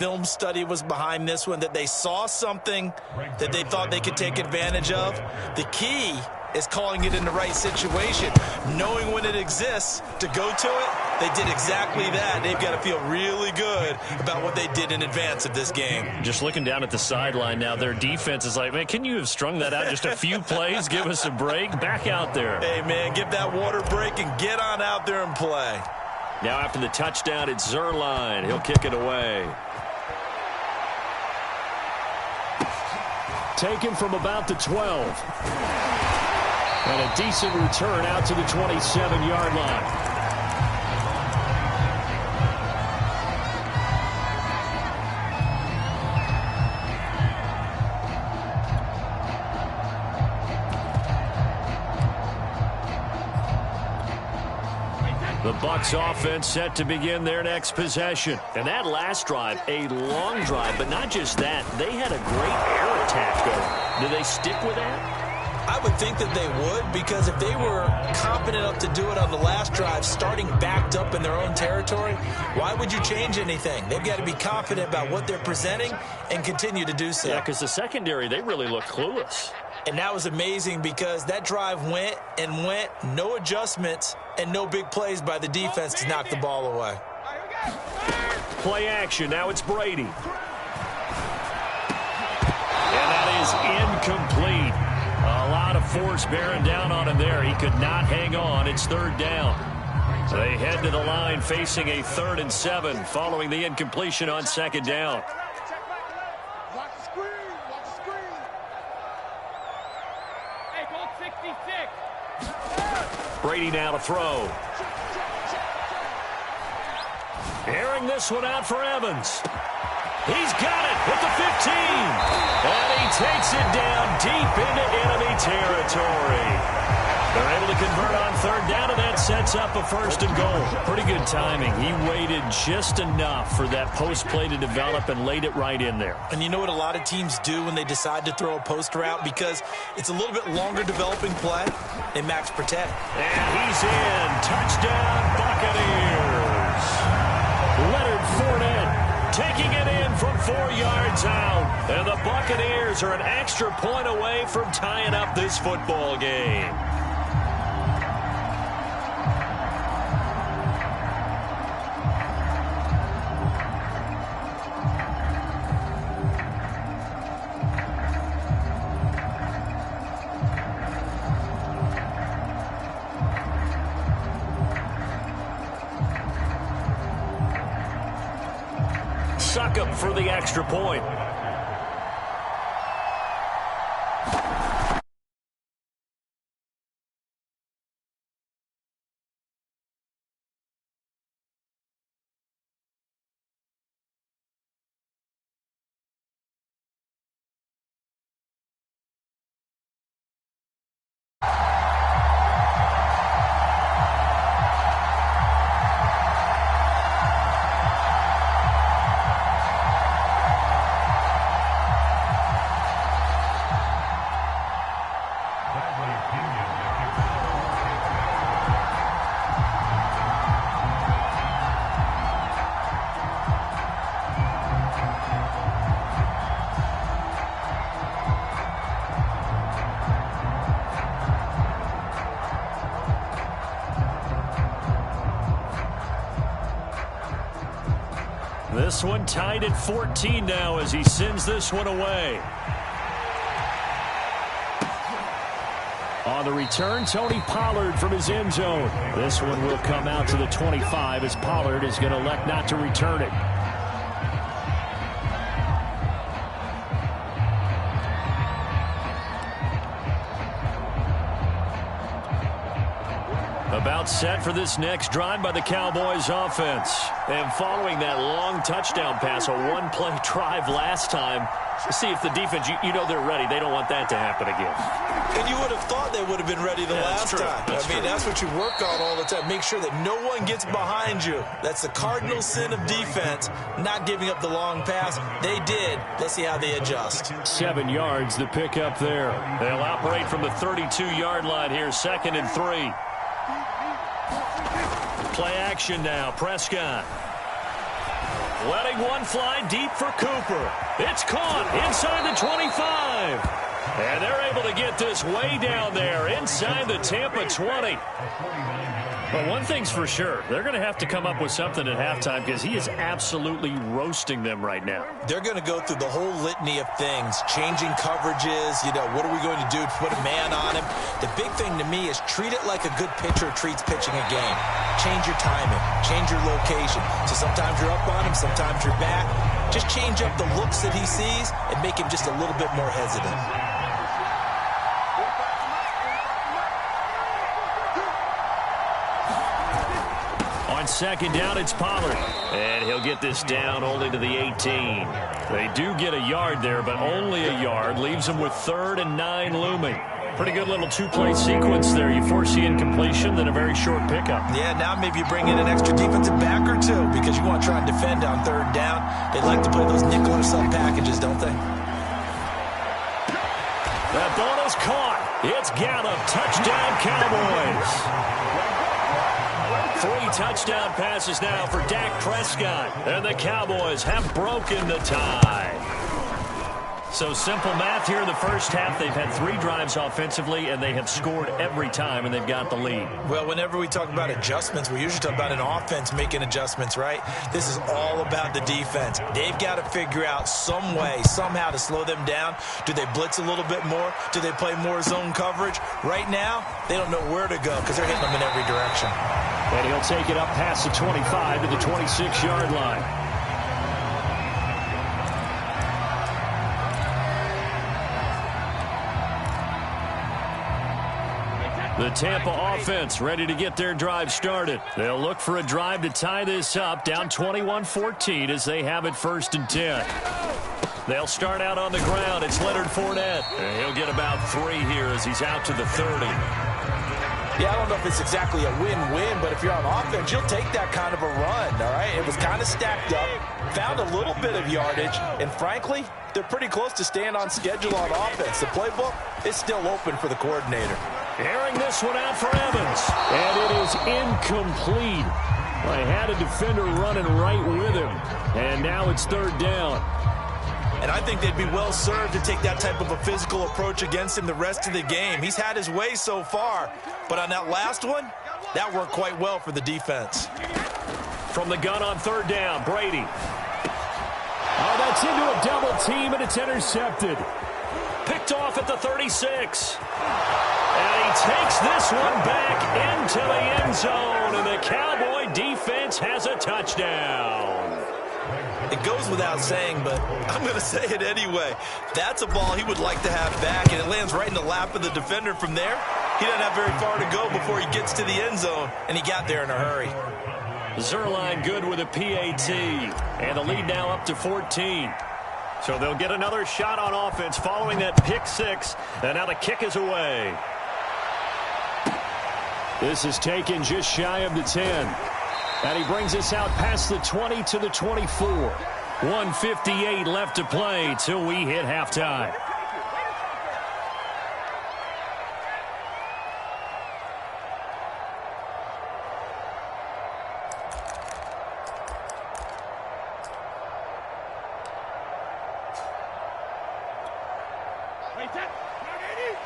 film study was behind this one, that they saw something that they thought they could take advantage of. The key is calling it in the right situation, knowing when it exists to go to it. They did exactly that. They've got to feel really good about what they did in advance of this game. Just looking down at the sideline now, their defense is like, man, can you have strung that out just a few plays? Give us a break. Back out there. Hey, man, give that water break and get on out there and play. Now after the touchdown, it's Zerline. He'll kick it away. Taken from about the 12. And a decent return out to the 27-yard line. The Bucs offense set to begin their next possession. And that last drive, a long drive, but not just that. They had a great air attack going. Do they stick with that? I would think that they would, because if they were confident enough to do it on the last drive, starting backed up in their own territory, why would you change anything? They've got to be confident about what they're presenting and continue to do so. Yeah, because the secondary, they really look clueless. And that was amazing because that drive went and went, no adjustments and no big plays by the defense to knock the ball away. Play action. Now it's Brady. And that is incomplete. A lot of force bearing down on him there. He could not hang on. It's third down. They head to the line facing a 3rd and 7 following the incompletion on second down. Brady now to throw. Airing this one out for Evans. He's got it at the 15. And he takes it down deep into enemy territory. They're able to convert on third down, and that sets up a 1st and goal. Pretty good timing. He waited just enough for that post play to develop and laid it right in there. And you know what a lot of teams do when they decide to throw a post route? Because it's a little bit longer developing play, they max protect. And he's in. Touchdown, Buccaneers. Leonard Fournette taking it in from 4 yards out. And the Buccaneers are an extra point away from tying up this football game. Succop for the extra point. This one tied at 14 now as he sends this one away. On the return, Tony Pollard from his end zone. This one will come out to the 25 as Pollard is going to elect not to return it. About set for this next drive by the Cowboys offense. And following that long touchdown pass, a one-play drive last time, to see if the defense, you know they're ready. They don't want that to happen again. And you would have thought they would have been ready the last time. That's what you work on all the time. Make sure that no one gets behind you. That's the cardinal sin of defense, not giving up the long pass. They did. Let's see how they adjust. 7 yards, the pickup there. They'll operate from the 32-yard line here, 2nd and 3. Play action now. Prescott. Letting one fly deep for Cooper. It's caught inside the 25. And they're able to get this way down there inside the Tampa 20. But one thing's for sure, they're going to have to come up with something at halftime because he is absolutely roasting them right now. They're going to go through the whole litany of things, changing coverages, what are we going to do to put a man on him? The big thing to me is treat it like a good pitcher treats pitching a game. Change your timing, change your location. So sometimes you're up on him, sometimes you're back. Just change up the looks that he sees and make him just a little bit more hesitant. On second down, it's Pollard. And he'll get this down only to the 18. They do get a yard there, but only a yard. Leaves them with 3rd and 9 looming. Pretty good little two-play sequence there. You foresee incompletion, then a very short pickup. Yeah, now maybe you bring in an extra defensive back or two because you want to try and defend on 3rd down. They like to play those nickel or sub packages, don't they? That ball is caught. It's Gallup. Touchdown, Cowboys. 3 touchdown passes now for Dak Prescott. And the Cowboys have broken the tie. So simple math here in the first half. They've had 3 drives offensively, and they have scored every time, and they've got the lead. Well, whenever we talk about adjustments, we usually talk about an offense making adjustments, right? This is all about the defense. They've got to figure out some way, somehow to slow them down. Do they blitz a little bit more? Do they play more zone coverage? Right now, they don't know where to go because they're hitting them in every direction. And he'll take it up past the 25 to the 26-yard line. The Tampa offense ready to get their drive started. They'll look for a drive to tie this up, down 21-14 as they have it 1st and 10. They'll start out on the ground. It's Leonard Fournette. And he'll get about 3 here as he's out to the 30. Yeah, I don't know if it's exactly a win-win, but if you're on offense, you'll take that kind of a run, all right? It was kind of stacked up, found a little bit of yardage, and frankly, they're pretty close to staying on schedule on offense. The playbook is still open for the coordinator. Airing this one out for Evans, and it is incomplete. I had a defender running right with him, and now it's 3rd down. And I think they'd be well served to take that type of a physical approach against him the rest of the game. He's had his way so far, but on that last one, that worked quite well for the defense. From the gun on 3rd down, Brady. Oh, that's into a double team, and it's intercepted. Picked off at the 36. And he takes this one back into the end zone, and the Cowboy defense has a touchdown. It goes without saying, but I'm going to say it anyway. That's a ball he would like to have back, and it lands right in the lap of the defender from there. He doesn't have very far to go before he gets to the end zone, and he got there in a hurry. Zerline good with a PAT, and the lead now up to 14. So they'll get another shot on offense following that pick 6, and now the kick is away. This is taken just shy of the 10. And he brings us out past the 20 to the 24. 1:58 left to play till we hit halftime.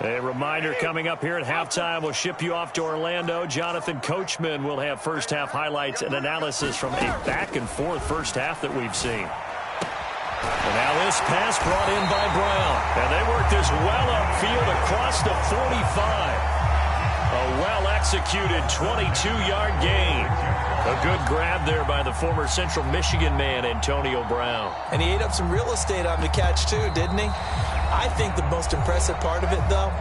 A reminder coming up here at halftime. We'll ship you off to Orlando. Jonathan Coachman will have first-half highlights and analysis from a back-and-forth first half that we've seen. And now this pass brought in by Brown. And they work this well upfield across the 45. A well-executed 22-yard gain. A good grab there by the former Central Michigan man, Antonio Brown. And he ate up some real estate on the catch, too, didn't he? I think the most impressive part of it, though,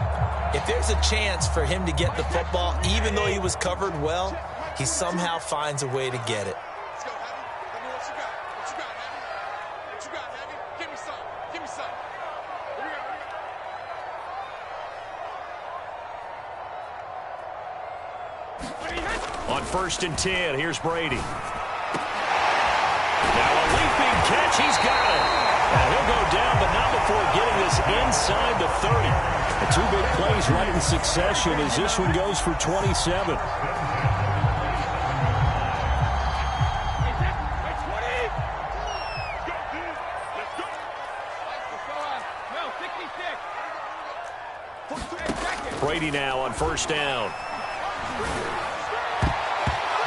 if there's a chance for him to get the football, even though he was covered well, he somehow finds a way to get it. Let's go, Heavy. Let me know what you got. What you got, Heavy? What you got, Heavy? Give me some. Give me some. Here we go. On 1st and 10, here's Brady. Now a leaping catch. He's got it. And he'll go down, but not before getting this inside the 30. The 2 big plays right in succession as this one goes for 27. Brady now on first down.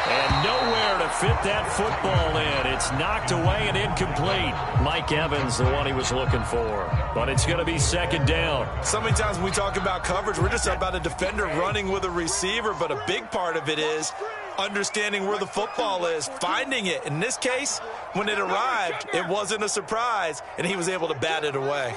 And nowhere to fit that football in. It's knocked away and incomplete. Mike Evans, the one he was looking for. But it's going to be second down. So many times when we talk about coverage, we're just about a defender running with a receiver, but a big part of it is understanding where the football is, finding it. In this case, when it arrived, it wasn't a surprise, and he was able to bat it away.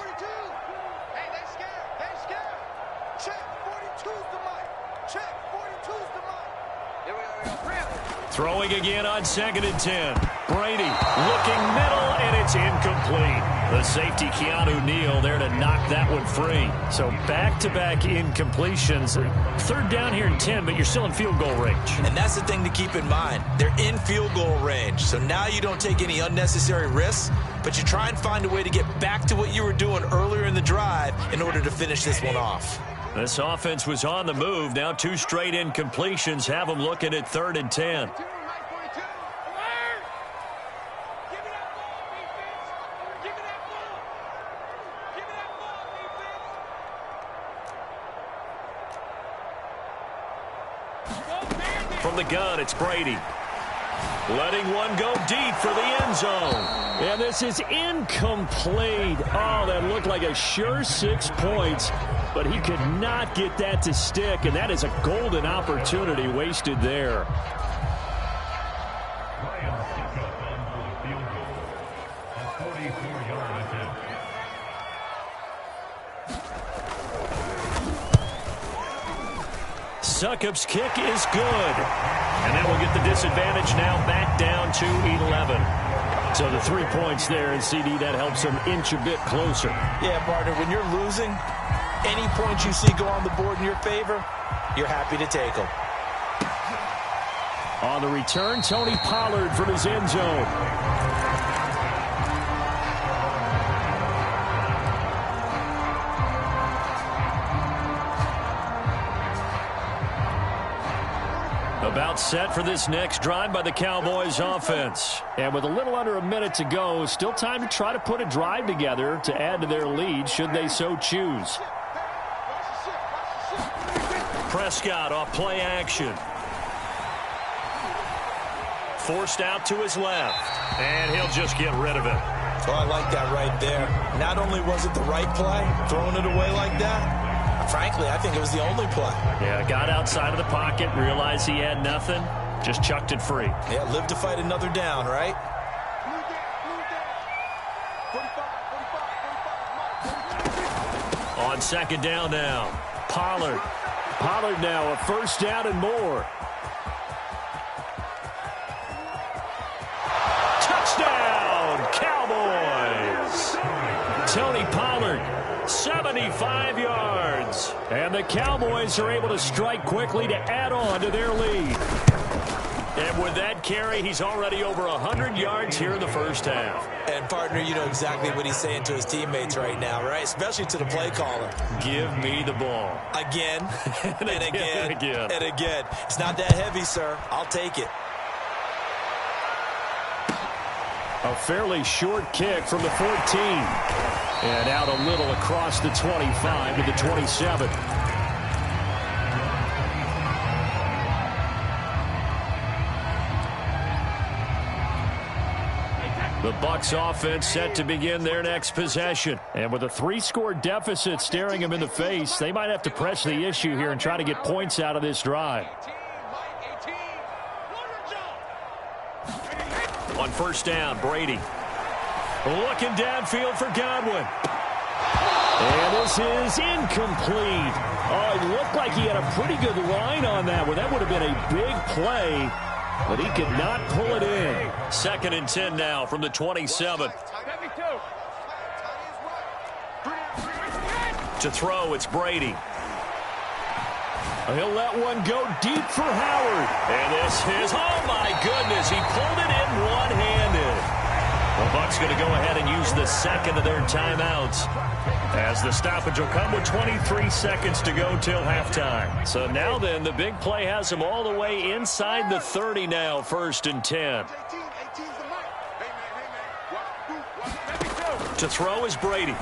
Throwing again on 2nd and 10. Brady looking middle, and it's incomplete. The safety, Keanu Neal, there to knock that one free. So back-to-back incompletions. Third down here in 10, but you're still in field goal range. And that's the thing to keep in mind. They're in field goal range. So now you don't take any unnecessary risks, but you try and find a way to get back to what you were doing earlier in the drive in order to finish this one off. This offense was on the move. Now 2 straight incompletions have them looking at 3rd and 10. From the gun, it's Brady. Letting one go deep for the end zone. And this is incomplete. Oh, that looked like a sure 6 points, but he could not get that to stick, and that is a golden opportunity wasted there. Succop's kick is good. And that will get the disadvantage now back down to 11. So the 3 points there, and CD, that helps them inch a bit closer. Yeah, partner, when you're losing, any points you see go on the board in your favor, you're happy to take them. On the return, Tony Pollard from his end zone. About set for this next drive by the Cowboys offense. And with a little under a minute to go, still time to try to put a drive together to add to their lead should they so choose. Prescott off play action. Forced out to his left. And he'll just get rid of it. Oh, I like that right there. Not only was it the right play, throwing it away like that, frankly, I think it was the only play. Yeah, got outside of the pocket, realized he had nothing, just chucked it free. Yeah, live to fight another down, right? On second down now, Pollard. Pollard now a first down and more. Touchdown, Cowboys! Tony Pollard, 75 yards. And the Cowboys are able to strike quickly to add on to their lead. And with that carry, he's already over 100 yards here in the first half. And, partner, you know exactly what he's saying to his teammates right now, right? Especially to the play caller. Give me the ball. Again, and again, and again. and again. It's not that heavy, sir. I'll take it. A fairly short kick from the 14. And out a little across the 25 to the 27. The Bucs offense set to begin their next possession. And with a 3-score deficit staring them in the face, they might have to press the issue here and try to get points out of this drive. On first down, Brady. Looking downfield for Godwin. And this is incomplete. Oh, it looked like he had a pretty good line on that one. That would have been a big play, but he could not pull it in. 2nd and 10 now from the 27. To throw, it's Brady. He'll let one go deep for Howard. And this is, oh my goodness, he pulled it in one-handed. The Bucs going to go ahead and use the second of their timeouts, as the stoppage will come with 23 seconds to go till halftime. So now then, the big play has them all the way inside the 30 now, 1st and 10. To throw is Brady.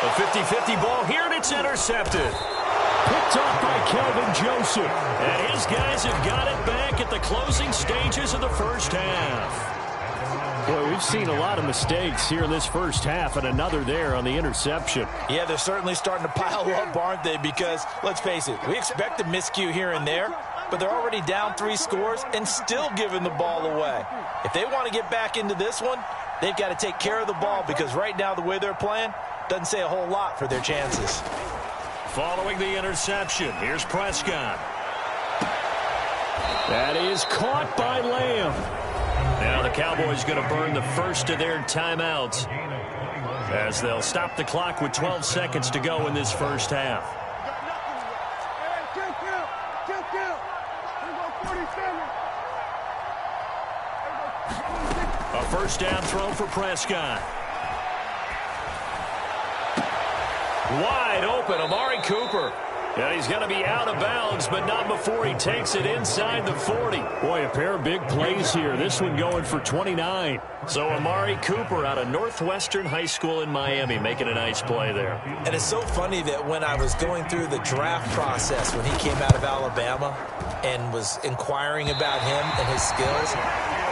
A 50-50 ball here, and it's intercepted. Picked off by Kelvin Joseph. And his guys have got it back at the closing stages of the first half. Boy, we've seen a lot of mistakes here in this first half, and another there on the interception. Yeah, they're certainly starting to pile up, aren't they? Because, let's face it, we expect a miscue here and there, but they're already down 3 scores and still giving the ball away. If they want to get back into this one, they've got to take care of the ball, because right now the way they're playing doesn't say a whole lot for their chances. Following the interception, here's Prescott. That is caught by Lamb. Now the Cowboys going to burn the first of their timeouts as they'll stop the clock with 12 seconds to go in this first half. A first down throw for Prescott. Wide open, Amari Cooper. And he's going to be out of bounds, but not before he takes it inside the 40. Boy, a pair of big plays here. This one going for 29. So Amari Cooper out of Northwestern High School in Miami making a nice play there. And it's so funny that when I was going through the draft process when he came out of Alabama and was inquiring about him and his skills,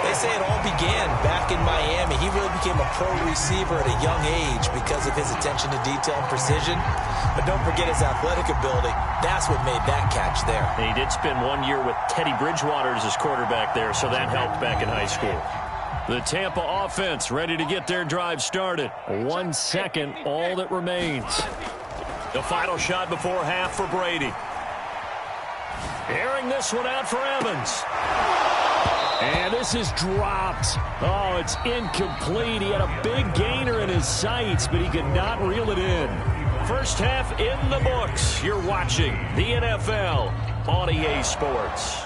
they say it all began back in Miami. He really became a pro receiver at a young age because of his attention to detail and precision. But don't forget his athletic ability. That's what made that catch there. And he did spend 1 year with Teddy Bridgewater as his quarterback there, so that helped back in high school. The Tampa offense ready to get their drive started. 1 second, all that remains. The final shot before half for Brady. Airing this one out for Evans. And this is dropped. Oh, it's incomplete. He had a big gainer in his sights, but he could not reel it in. First half in the books. You're watching the NFL on EA Sports.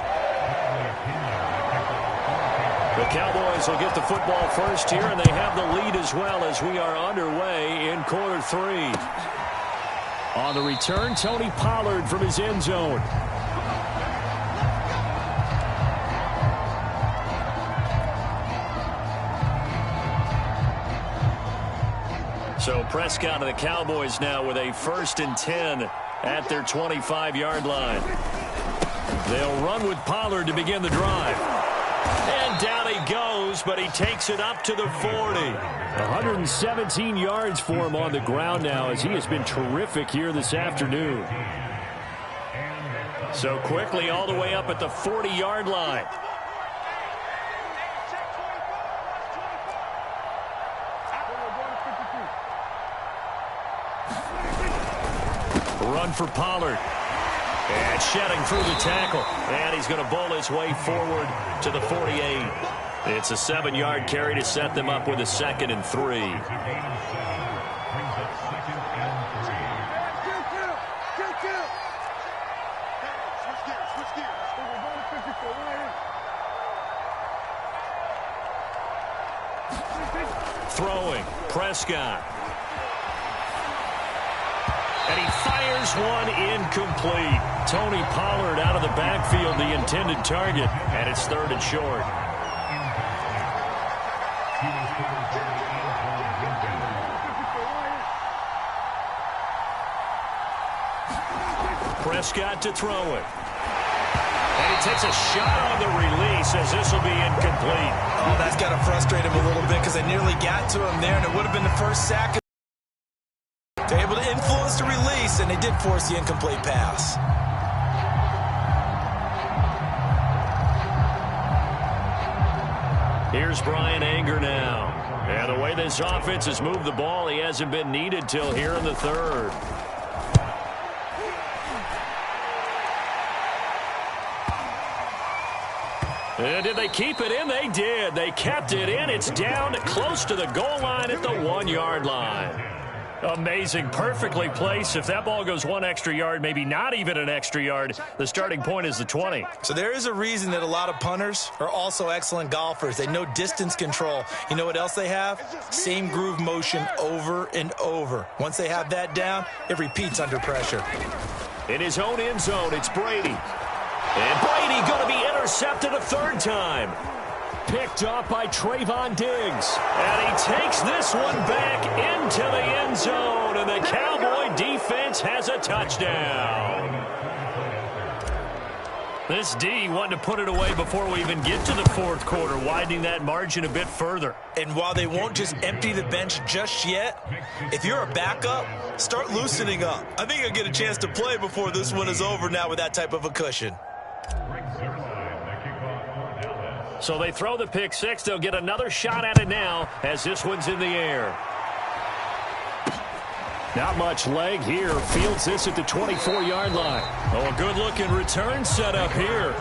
The Cowboys will get the football first here, and they have the lead as well as we are underway in quarter 3. On the return, Tony Pollard from his end zone. So Prescott and the Cowboys now with a 1st and 10 at their 25-yard line. They'll run with Pollard to begin the drive. And down he goes, but he takes it up to the 40. 117 yards for him on the ground now, as he has been terrific here this afternoon. So quickly all the way up at the 40-yard line. Run for Pollard. And shedding through the tackle. And he's going to bowl his way forward to the 48. It's a 7-yard carry to set them up with a 2nd and 3. Throwing, Prescott. And he fires one incomplete. Tony Pollard out of the backfield, the intended target. And it's 3rd and short. Prescott to throw it. And he takes a shot on the release as this will be incomplete. Oh, that's got to frustrate him a little bit because they nearly got to him there, and it would have been the first sack. They're able to influence the release, and they did force the incomplete pass. Here's Brian Anger now. And the way this offense has moved the ball, he hasn't been needed till here in the 3rd. Did they keep it in? They did. They kept it in. It's down close to the goal line at the 1-yard line. Amazing. Perfectly placed. If that ball goes 1 extra yard, maybe not even an extra yard, the starting point is the 20. So there is a reason that a lot of punters are also excellent golfers. They know distance control. You know what else they have? Same groove motion over and over. Once they have that down, it repeats under pressure. In his own end zone, it's Brady. And Brady going to be intercepted a 3rd time. Picked off by Trayvon Diggs. And he takes this one back into the end zone, and the Cowboy defense has a touchdown. This D wanting to put it away before we even get to the fourth quarter, widening that margin a bit further. And while they won't just empty the bench just yet, if you're a backup, start loosening up. I think you'll get a chance to play before this one is over now with that type of a cushion. So they throw the pick six. They'll get another shot at it now as this one's in the air. Not much leg here. Fields this at the 24-yard line. Oh, a good-looking return set up here.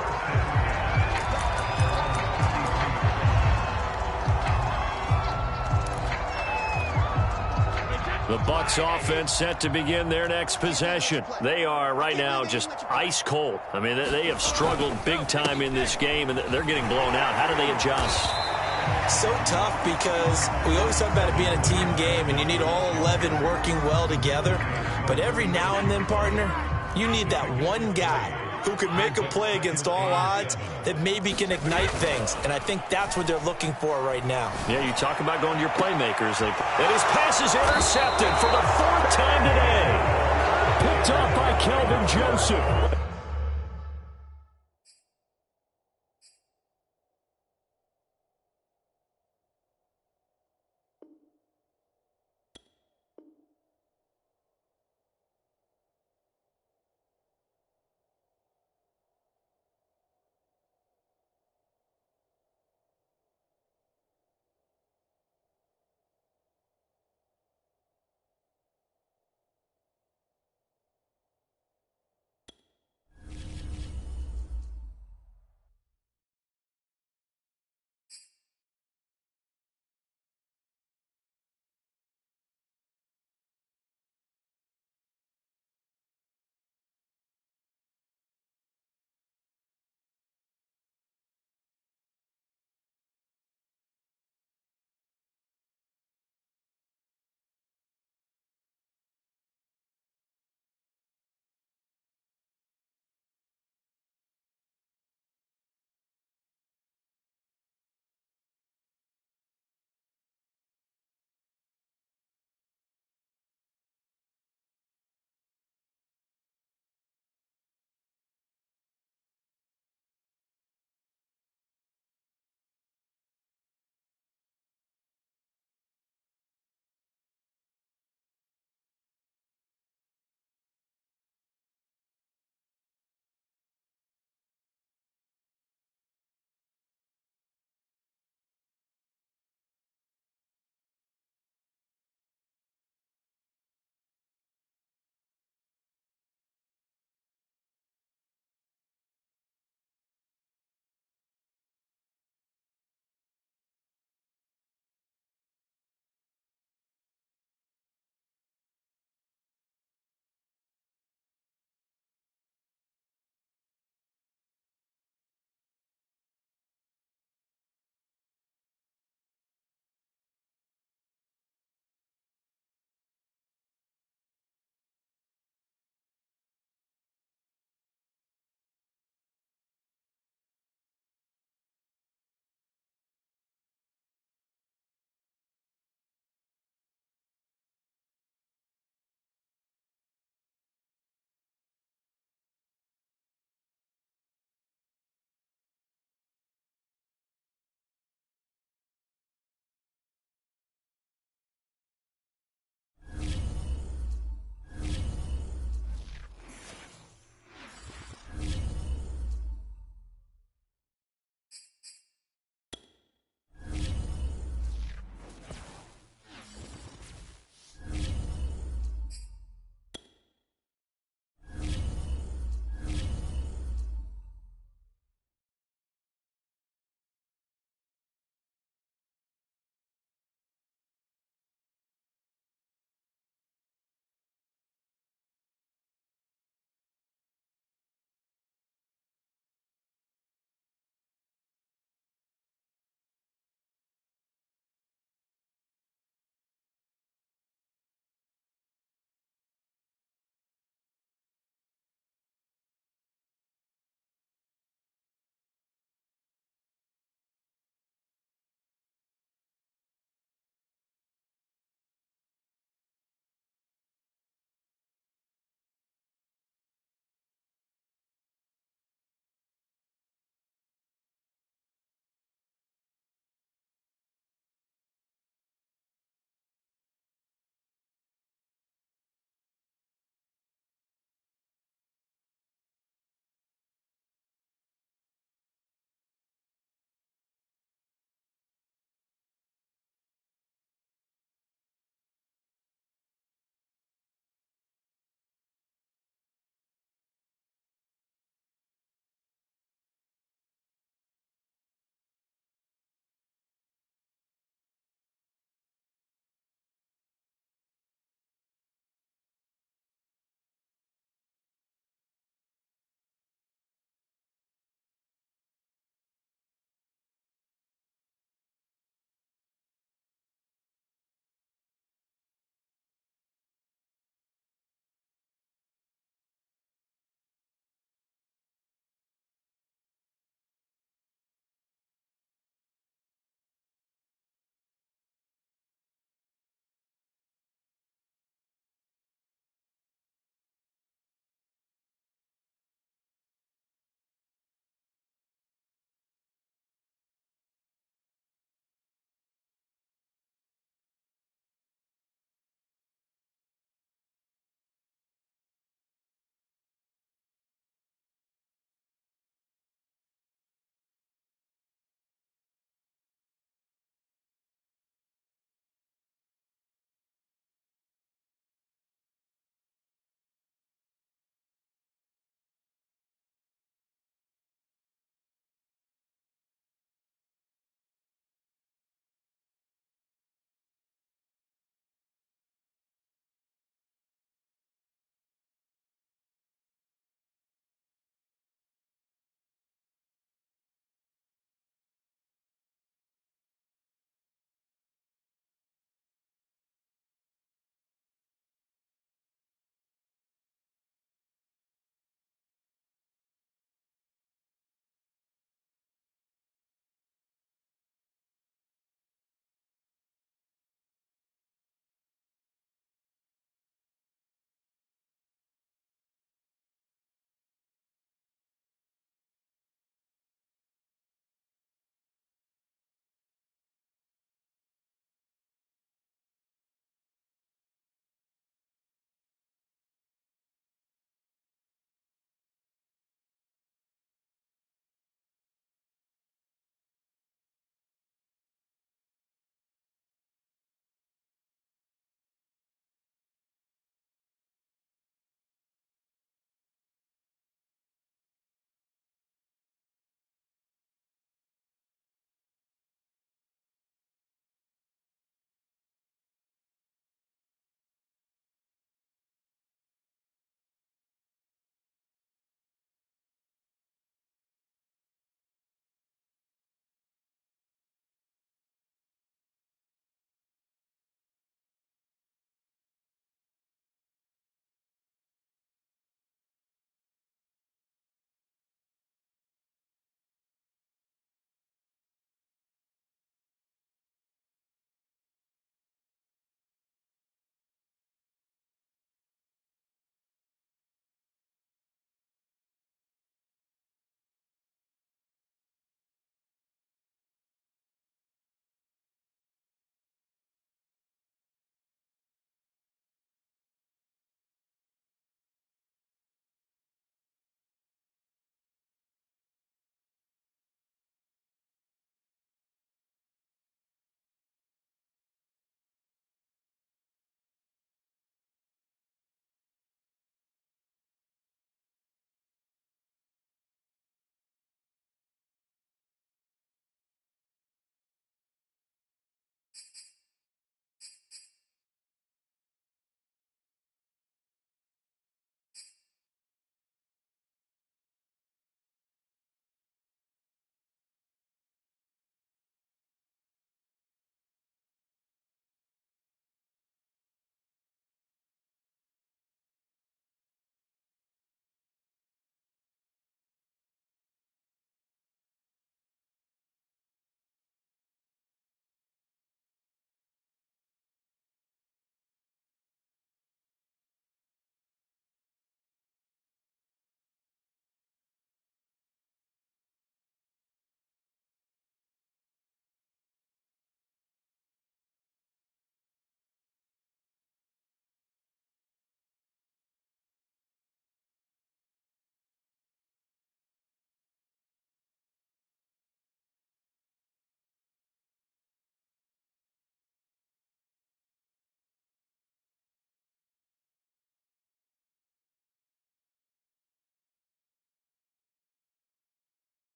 The Bucs offense set to begin their next possession. They are right now just ice cold. I mean, they have struggled big time in this game, and they're getting blown out. How do they adjust? So tough because we always talk about it being a team game, and you need all 11 working well together. But every now and then, partner, you need that one guy who can make a play against all odds that maybe can ignite things. And I think that's what they're looking for right now. Yeah, you talk about going to your playmakers. And his pass is intercepted for the fourth time today. Picked off by Kelvin Joseph.